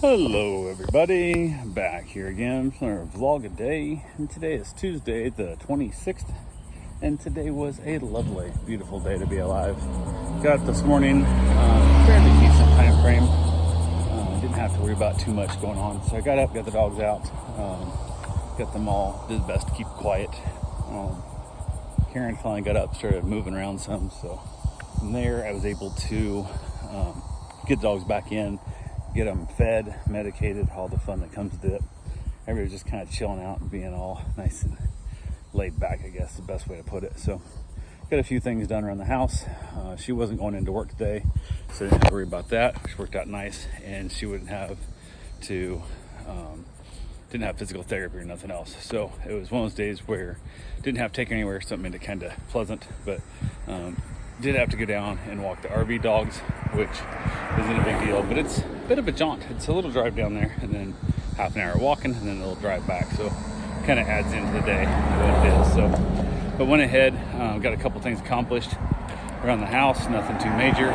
Hello everybody, back here again for our vlog a day, and today is Tuesday the 26th, and today was a lovely, beautiful day to be alive. Got up this morning, fairly decent time frame, didn't have to worry about too much going on, so I got up, got the dogs out, got them all, did the best to keep quiet. Karen finally got up, started moving around some, so from there I was able to get the dogs back in, get them fed, medicated, all the fun that comes with it. Everybody's just kind of chilling out and being all nice and laid back, I guess, the best way to put it. So got a few things done around the house. She wasn't going into work today, so I didn't have to worry about that, which worked out nice. And she wouldn't have to, didn't have physical therapy or nothing else. So it was one of those days where didn't have to take her anywhere, something made it kind of pleasant, but did have to go down and walk the RV dogs, which isn't a big deal, but it's a bit of a jaunt. It's a little drive down there and then half an hour walking and then a little drive back. So kind of adds into the day what it is. So, but went ahead, got a couple things accomplished around the house, nothing too major.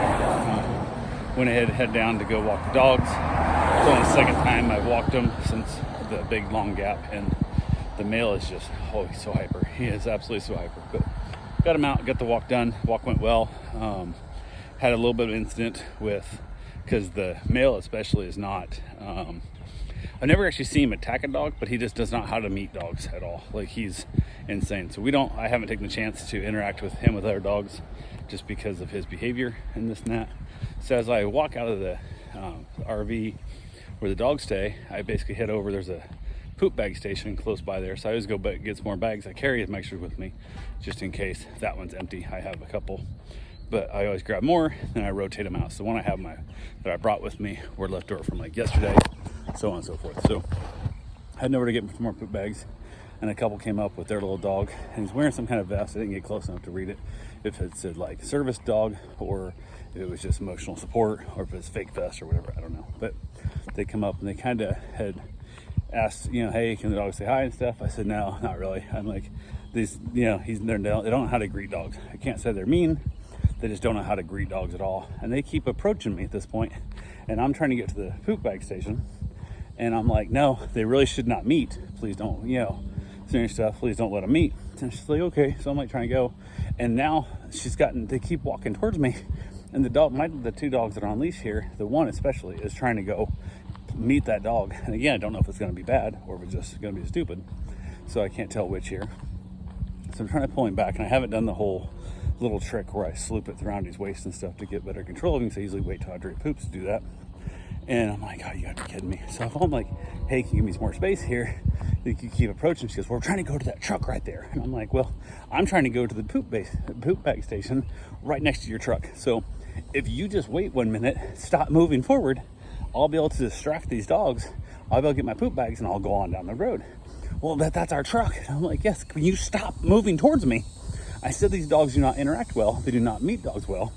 Went ahead, head down to go walk the dogs. It's only the second time I've walked them since the big long gap, and the male is just, oh, he's so hyper. He is absolutely so hyper. But got him out, got the walk done. Walk went well. Had a little bit of incident with, because the male especially is not, I've never actually seen him attack a dog, but he just does not know how to meet dogs at all. Like, he's insane. So I haven't taken the chance to interact with him with other dogs just because of his behavior and this and that. So as I walk out of the RV where the dogs stay, I basically head over, there's a poop bag station close by there, so I always go back, get some more bags. I carry them extra with me just in case that one's empty. I have a couple, but I always grab more and I rotate them out. So one I have that I brought with me were left over from like yesterday, so on and so forth. So heading over to get some more poop bags, and a couple came up with their little dog, and he's wearing some kind of vest. I didn't get close enough to read it, if it said like service dog or if it was just emotional support or if it's fake vest or whatever, I don't know. But they come up and they kind of had asked, hey, can the dog say hi and stuff? I said, no, not really. I'm like, these, they don't know how to greet dogs. I can't say they're mean. They just don't know how to greet dogs at all. And they keep approaching me at this point, and I'm trying to get to the poop bag station. And I'm like, no, they really should not meet. Please don't, serious stuff. Please don't let them meet. And she's like, okay. So I'm like trying to go. And now they keep walking towards me. And the two dogs that are on leash here, the one especially, is trying to go meet that dog. And again, I don't know if it's going to be bad or if it's just going to be stupid. So I can't tell which here. So I'm trying to pull him back, and I haven't done the whole little trick where I sloop it around his waist and stuff to get better control of him. So I usually wait till after he poops to do that. And I'm like, oh, you gotta be kidding me. So if I'm like, hey, can you give me some more space here? You keep approaching. She goes, well, we're trying to go to that truck right there. And I'm like, well, I'm trying to go to the poop bag station right next to your truck. So if you just wait 1 minute, stop moving forward, I'll be able to distract these dogs. I'll be able to get my poop bags and I'll go on down the road. Well, that's our truck. And I'm like, yes, can you stop moving towards me? I said these dogs do not interact well. They do not meet dogs well.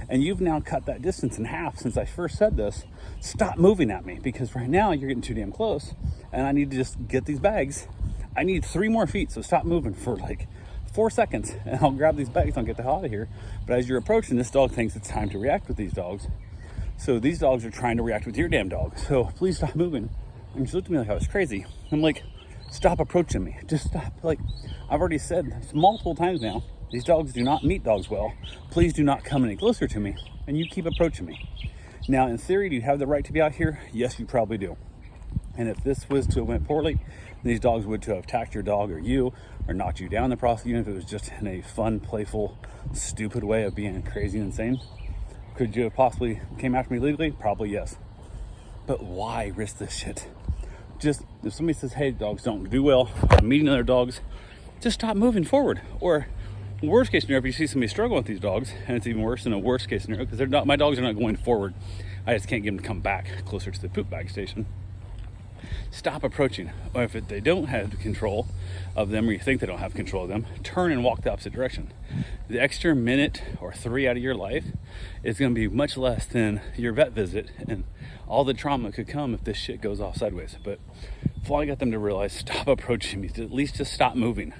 And you've now cut that distance in half since I first said this. Stop moving at me, because right now you're getting too damn close and I need to just get these bags. I need 3 more feet, so stop moving for like 4 seconds and I'll grab these bags and I'll get the hell out of here. But as you're approaching, this dog thinks it's time to react with these dogs. So these dogs are trying to react with your damn dog. So please stop moving. And she looked at me like I was crazy. I'm like, stop approaching me. Just stop. Like, I've already said multiple times now, these dogs do not meet dogs well. Please do not come any closer to me. And you keep approaching me. Now, in theory, do you have the right to be out here? Yes, you probably do. And if this was to have went poorly, these dogs would to have attacked your dog or you, or knocked you down in the process, even if it was just in a fun, playful, stupid way of being crazy and insane. Could you have possibly came after me legally? Probably yes. But why risk this shit? Just, if somebody says, hey, dogs don't do well, I'm meeting other dogs, just stop moving forward. Or worst case scenario, if you see somebody struggling with these dogs, and it's even worse than a worst case scenario, because my dogs are not going forward. I just can't get them to come back closer to the poop bag station. Stop approaching. Or if they don't have control of them, or you think they don't have control of them, turn and walk the opposite direction. The extra minute or 3 out of your life is going to be much less than your vet visit and all the trauma could come if this shit goes off sideways. But finally got them to realize, stop approaching me. At least just stop moving.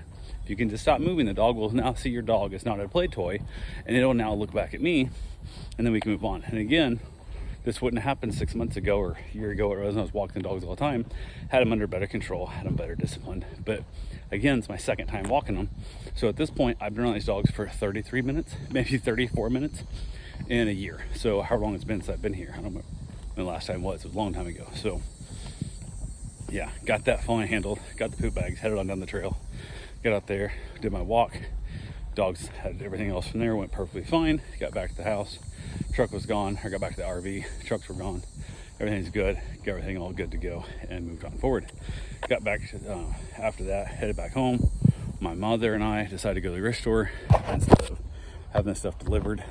If you can just stop moving, the dog will now see your dog as not a play toy, and it'll now look back at me, and then we can move on. And again, this wouldn't happen 6 months ago or a year ago, or I was walking the dogs all the time, had them under better control, had them better disciplined. But again, it's my second time walking them. So at this point, I've been on these dogs for 33 minutes, maybe 34 minutes in a year. So how long it's been since I've been here? I don't know when the last time was. It was a long time ago. So yeah, got that finally handled, got the poop bags, headed on down the trail, got out there, did my walk. Dogs had everything else from there, went perfectly fine. Got back to the house, truck was gone. I got back to the RV, trucks were gone. Everything's good, got everything all good to go, and moved on forward. Got back after that, headed back home. My mother and I decided to go to the grocery store instead of having this stuff delivered.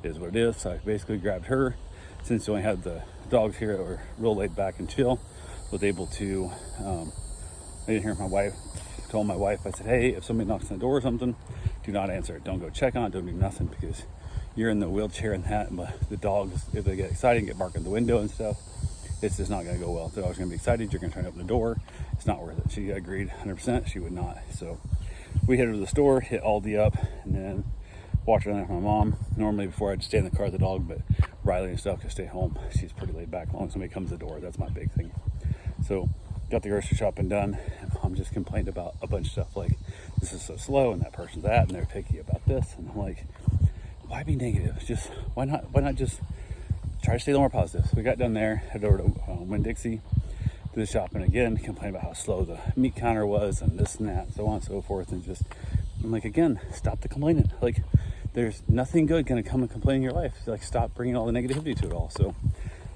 It is what it is. So I basically grabbed her, since we only had the dogs here that were real laid back and chill. Was able to, I didn't hear my wife. Told my wife, I said, hey, if somebody knocks on the door or something, do not answer it. Don't go check on it. Don't do nothing, because you're in the wheelchair and that, but the dogs, if they get excited and get barking at the window and stuff, it's just not going to go well. The dog's going to be excited. You're going to try to open the door. It's not worth it. She agreed 100%. She would not. So we headed to the store, hit Aldi up, and then walked around with my mom. Normally before I'd stay in the car with the dog, but Riley and stuff could stay home. She's pretty laid back as long as somebody comes to the door. That's my big thing. So got the grocery shopping done, and Mom just complained about a bunch of stuff like, this is so slow, and that person's that, and they're picky about this. And I'm like, why be negative? Just why not just try to stay a little more positive? So we got done there, headed over to Winn-Dixie, did the shopping again, complained about how slow the meat counter was and this and that, so on and so forth. And just, I'm like, again, stop the complaining. Like, there's nothing good gonna come and complain in your life. Like, stop bringing all the negativity to it all. So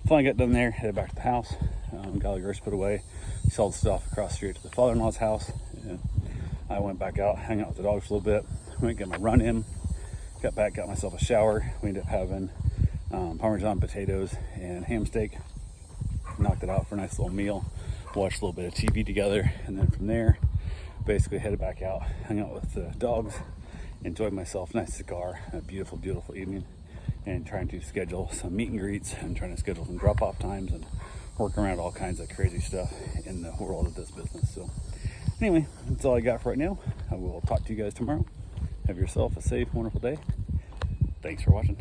finally got done there, headed back to the house, got all the groceries put away, sold stuff across the street to the father-in-law's house, and I went back out, hang out with the dogs for a little bit, went get my run in, got back, got myself a shower. We ended up having Parmesan potatoes and ham steak, knocked it out for a nice little meal, watched a little bit of TV together, and then from there, basically headed back out, hung out with the dogs, enjoyed myself, nice cigar, a beautiful, beautiful evening, and trying to schedule some meet and greets and trying to schedule some drop-off times and work around all kinds of crazy stuff in the world of this business. So anyway, that's all I got for right now. I will talk to you guys tomorrow. Have yourself a safe, wonderful day. Thanks for watching.